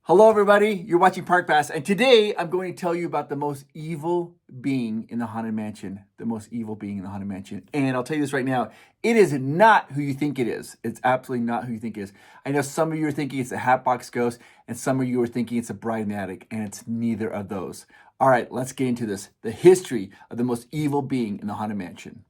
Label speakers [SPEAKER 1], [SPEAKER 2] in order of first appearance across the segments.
[SPEAKER 1] Hello, everybody. You're watching Park Pass, and today I'm going to tell you about the most evil being in the Haunted Mansion. The most evil being in the Haunted Mansion. And I'll tell you this right now, it is not who you think it is. It's absolutely not who you think it is. I know some of you are thinking it's a Hatbox Ghost, and some of you are thinking it's a Bride in the Attic, and it's neither of those. All right, let's get into this. The history of the most evil being in the Haunted Mansion.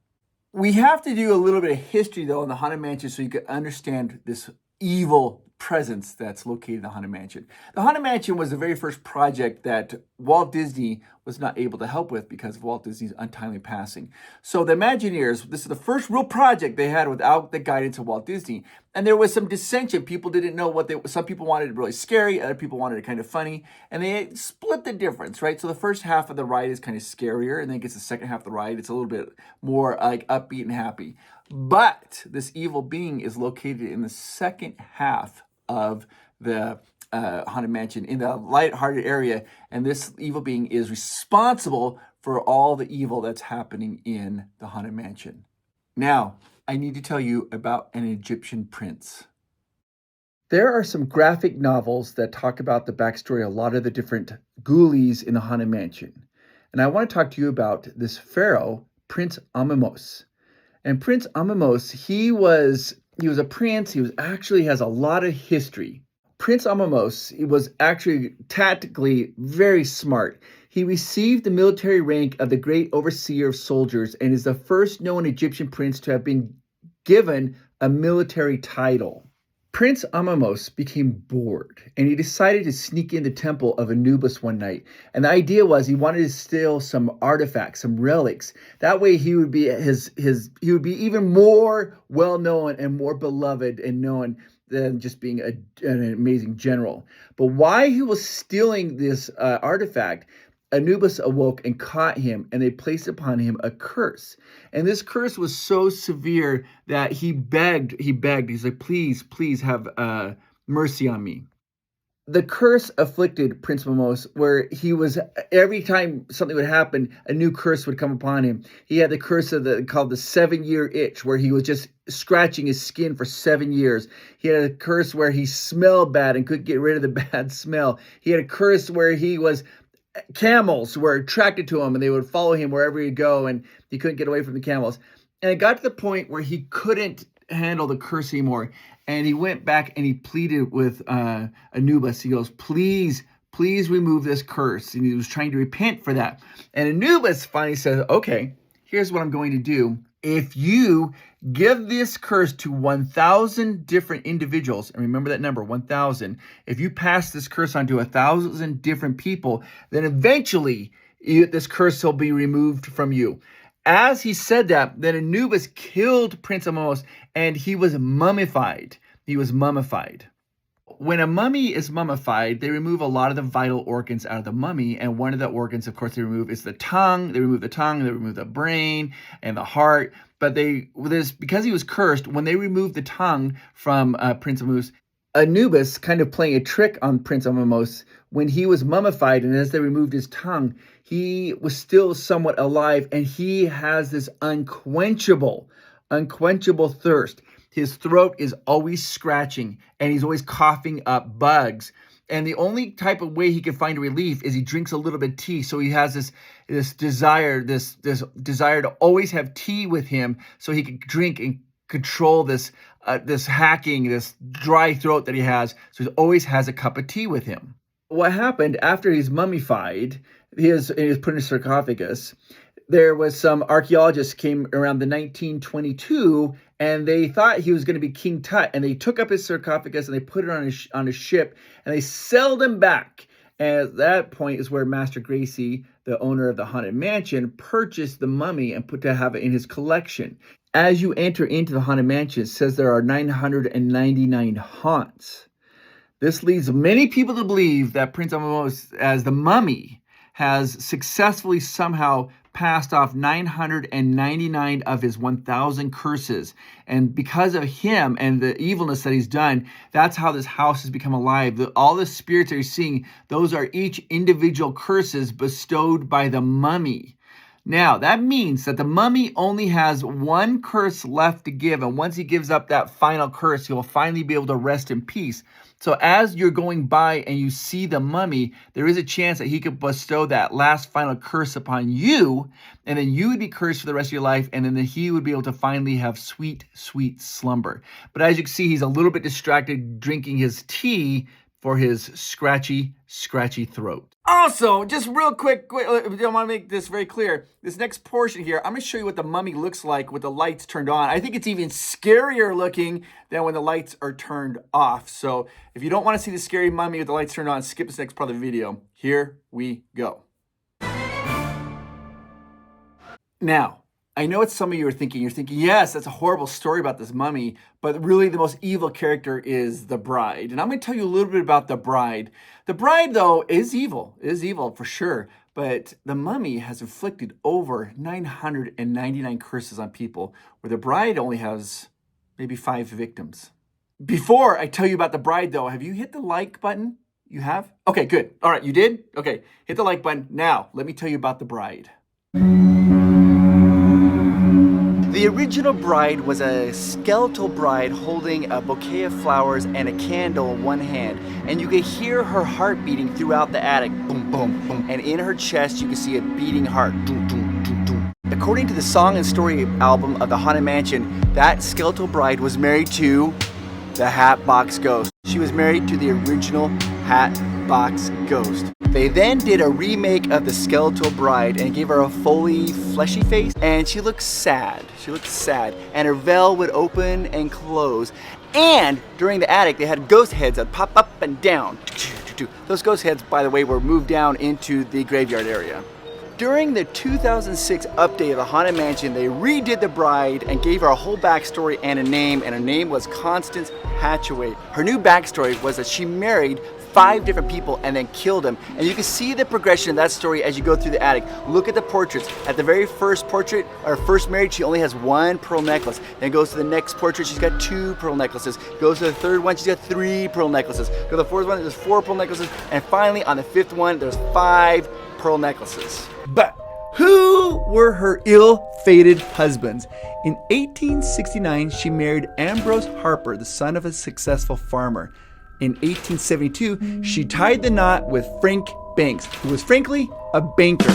[SPEAKER 1] We have to do a little bit of history, though, in the Haunted Mansion so you can understand this evil presence that's located in the Haunted Mansion. The Haunted Mansion was the very first project that Walt Disney was not able to help with because of Walt Disney's untimely passing. So the Imagineers, this is the first real project they had without the guidance of Walt Disney. And there was some dissension. People didn't know some people wanted it really scary, other people wanted it kind of funny, and they split the difference, right? So the first half of the ride is kind of scarier, and then it gets the second half of the ride, it's a little bit more like upbeat and happy. But this evil being is located in the second half of the Haunted Mansion, in the light-hearted area, and this evil being is responsible for all the evil that's happening in the Haunted Mansion. Now, I need to tell you about an Egyptian prince. There are some graphic novels that talk about the backstory of a lot of the different ghoulies in the Haunted Mansion. And I want to talk to you about this pharaoh, Prince Amamos. And Prince Amamos, he was a prince. He actually has a lot of history. Prince Amamos, he was actually tactically very smart. He received the military rank of the Great Overseer of Soldiers and is the first known Egyptian prince to have been given a military title. Prince Amamos became bored and he decided to sneak in the temple of Anubis one night. And the idea was he wanted to steal some artifacts, some relics. That way he would be he would be even more well known and more beloved and known than just being an amazing general. But while he was stealing this artifact, Anubis awoke and caught him, and they placed upon him a curse. And this curse was so severe that he begged. He's like, please have mercy on me. The curse afflicted Prince Amamos, where he was, every time something would happen, a new curse would come upon him. He had the curse called the 7-year itch, where he was just scratching his skin for 7 years. He had a curse where he smelled bad and couldn't get rid of the bad smell. He had a curse where camels were attracted to him and they would follow him wherever he'd go, and he couldn't get away from the camels. And it got to the point where he couldn't handle the curse anymore. And he went back and he pleaded with Anubis. He goes, please remove this curse. And he was trying to repent for that. And Anubis finally says, okay, here's what I'm going to do. If you give this curse to 1,000 different individuals, and remember that number, 1,000, if you pass this curse on to 1,000 different people, then eventually this curse will be removed from you. As he said that, then Anubis killed Prince Amamos, and he was mummified. When a mummy is mummified, they remove a lot of the vital organs out of the mummy. And one of the organs, of course, they remove is the tongue. They remove the tongue, they remove the brain and the heart. But because he was cursed, when they removed the tongue from Prince Amamos, Anubis, kind of playing a trick on Prince Amamos, when he was mummified and as they removed his tongue, he was still somewhat alive, and he has this unquenchable thirst. His throat is always scratching, and he's always coughing up bugs. And the only type of way he can find relief is he drinks a little bit of tea. So he has this desire to always have tea with him, so he can drink and control this hacking, this dry throat that he has. So he always has a cup of tea with him. What happened after he's mummified, he was put in a sarcophagus. There was some archaeologists came around the 1922, and they thought he was going to be King Tut, and they took up his sarcophagus and they put it on a ship, and they sailed him back. And at that point is where Master Gracie, the owner of the Haunted Mansion, purchased the mummy and put to have it in his collection. As you enter into the Haunted Mansion, it says there are 999 haunts. This leads many people to believe that Prince Amamos, as the mummy, has successfully somehow passed off 999 of his 1,000 curses. And because of him and the evilness that he's done, that's how this house has become alive. All the spirits that you're seeing, those are each individual curses bestowed by the mummy. Now, that means that the mummy only has one curse left to give, and once he gives up that final curse, he will finally be able to rest in peace. So as you're going by and you see the mummy, there is a chance that he could bestow that last final curse upon you, and then you would be cursed for the rest of your life, and then he would be able to finally have sweet, sweet slumber. But as you can see, he's a little bit distracted drinking his tea for his scratchy, scratchy throat. Also, just real quick, I want to make this very clear. This next portion here, I'm going to show you what the mummy looks like with the lights turned on. I think it's even scarier looking than when the lights are turned off. So if you don't want to see the scary mummy with the lights turned on, skip this next part of the video. Here we go. Now, I know what some of you are thinking. You're thinking, yes, that's a horrible story about this mummy, but really the most evil character is the bride. And I'm going to tell you a little bit about the bride. The bride, though, is evil for sure, but the mummy has inflicted over 999 curses on people, where the bride only has maybe 5 victims. Before I tell you about the bride, though, have you hit the like button? You have? Okay, good. All right, you did? Okay, hit the like button. Now, let me tell you about the bride. The original bride was a skeletal bride holding a bouquet of flowers and a candle in one hand, and you could hear her heart beating throughout the attic, boom, boom, boom, and in her chest you could see a beating heart, doom, doom, doom, doom. According to the Song and Story album of the Haunted Mansion, that skeletal bride was married to the Hatbox Ghost. She was married to the original Hatbox Ghost. They then did a remake of the skeletal bride and gave her a fully fleshy face, and she looked sad. And her veil would open and close. And during the attic, they had ghost heads that pop up and down. Those ghost heads, by the way, were moved down into the graveyard area. During the 2006 update of the Haunted Mansion, they redid the bride and gave her a whole backstory and her name was Constance Hatchaway. Her new backstory was that she married 5 different people and then killed them. And you can see the progression of that story as you go through the attic. Look at the portraits. At the very first portrait, or first married, she only has 1 pearl necklace. Then goes to the next portrait, she's got 2 pearl necklaces. Goes to the third one, she's got 3 pearl necklaces. Go to the fourth one, there's 4 pearl necklaces. And finally, on the 5th one, there's 5 pearl necklaces. But who were her ill-fated husbands? In 1869, she married Ambrose Harper, the son of a successful farmer. In 1872, she tied the knot with Frank Banks, who was frankly a banker.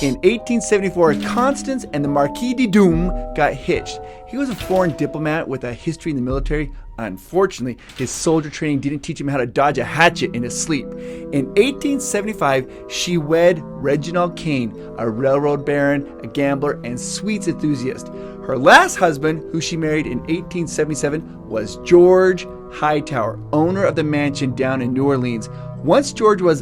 [SPEAKER 1] In 1874, Constance and the Marquis de Doom got hitched. He was a foreign diplomat with a history in the military. Unfortunately, his soldier training didn't teach him how to dodge a hatchet in his sleep. In 1875, she wed Reginald Kane, a railroad baron, a gambler, and sweets enthusiast. Her last husband, who she married in 1877, was George Hightower, owner of the mansion down in New Orleans. Once George was,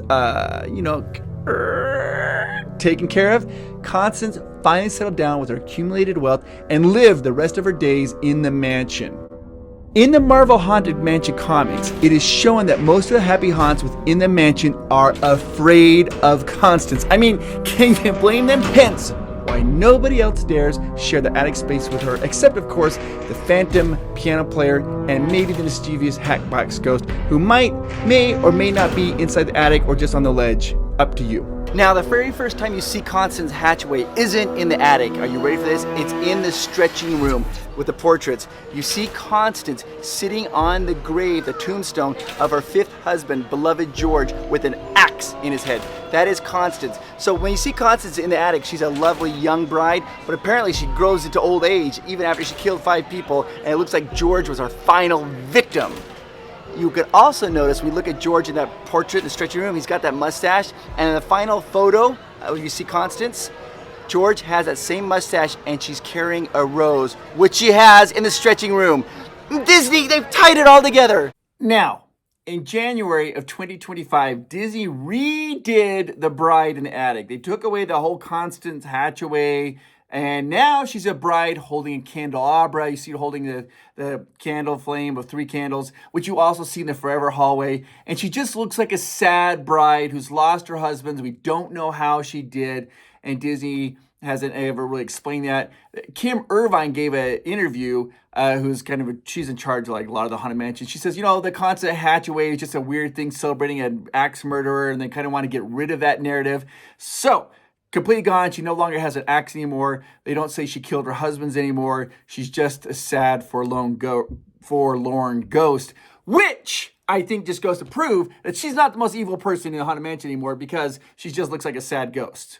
[SPEAKER 1] taken care of, Constance finally settled down with her accumulated wealth and lived the rest of her days in the mansion. In the Marvel Haunted Mansion comics, it is shown that most of the happy haunts within the mansion are afraid of Constance. I mean, can you blame them? Hence why nobody else dares share the attic space with her, except of course the phantom piano player and maybe the mischievous Hatbox Ghost, who may or may not be inside the attic or just on the ledge. Up to you. Now, the very first time you see Constance Hatchaway isn't in the attic. Are you ready for this? It's in the stretching room with the portraits. You see Constance sitting on the grave, the tombstone of her 5th husband, beloved George, with an axe in his head. That is Constance. So when you see Constance in the attic, she's a lovely young bride, but apparently she grows into old age even after she killed 5 people, and it looks like George was her final victim. You could also notice, we look at George in that portrait in the stretching room, he's got that mustache, and in the final photo, you see Constance, George has that same mustache and she's carrying a rose, which she has in the stretching room. Disney, they've tied it all together. Now, in January of 2025, Disney redid The Bride in the Attic. They took away the whole Constance Hatchaway, and now she's a bride holding a candelabra. You see her holding the candle flame of 3 candles, which you also see in the Forever Hallway. And she just looks like a sad bride who's lost her husband. We don't know how she did, and Disney hasn't ever really explained that. Kim Irvine gave an interview, who's she's in charge of like a lot of the Haunted Mansion. She says, the Constance Hatchaway is just a weird thing celebrating an axe murderer, and they kind of want to get rid of that narrative. So, completely gone. She no longer has an axe anymore. They don't say she killed her husbands anymore. She's just a sad, forlorn ghost, which I think just goes to prove that she's not the most evil person in the Haunted Mansion anymore because she just looks like a sad ghost.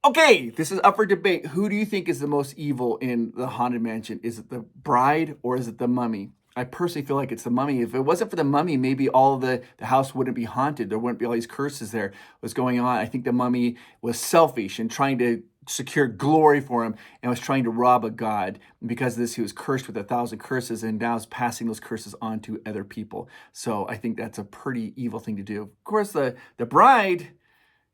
[SPEAKER 1] Okay, this is up for debate. Who do you think is the most evil in the Haunted Mansion? Is it the bride or is it the mummy? I personally feel like it's the mummy. If it wasn't for the mummy, maybe all the house wouldn't be haunted. There wouldn't be all these curses there was going on. I think the mummy was selfish and trying to secure glory for him and was trying to rob a god. And because of this, he was cursed with 1,000 curses and now is passing those curses on to other people. So I think that's a pretty evil thing to do. Of course, the bride,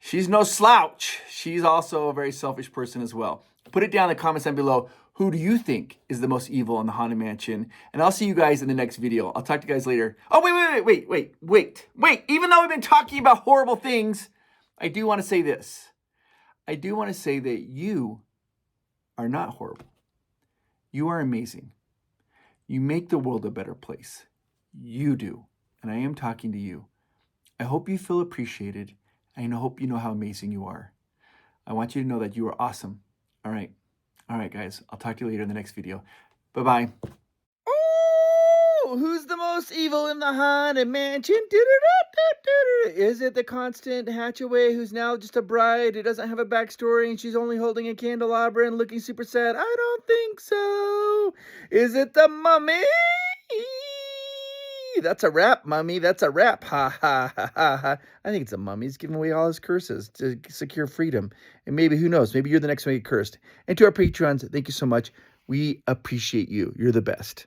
[SPEAKER 1] she's no slouch. She's also a very selfish person as well. Put it down in the comments down below. Who do you think is the most evil in the Haunted Mansion? And I'll see you guys in the next video. I'll talk to you guys later. Oh, wait. Even though we've been talking about horrible things, I do want to say this. I do want to say that you are not horrible. You are amazing. You make the world a better place. You do. And I am talking to you. I hope you feel appreciated. And I hope you know how amazing you are. I want you to know that you are awesome. All right. All right, guys. I'll talk to you later in the next video. Bye-bye. Oh, who's the most evil in the Haunted Mansion? Is it the Constant Hatchaway who's now just a bride who doesn't have a backstory and she's only holding a candelabra and looking super sad? I don't think so. Is it the mummy? That's a rap, mummy. That's a rap. Ha, ha, ha, ha, ha. I think it's a mummy. He's giving away all his curses to secure freedom. And maybe, who knows, maybe you're the next one to get cursed. And to our Patreons, thank you so much. We appreciate you. You're the best.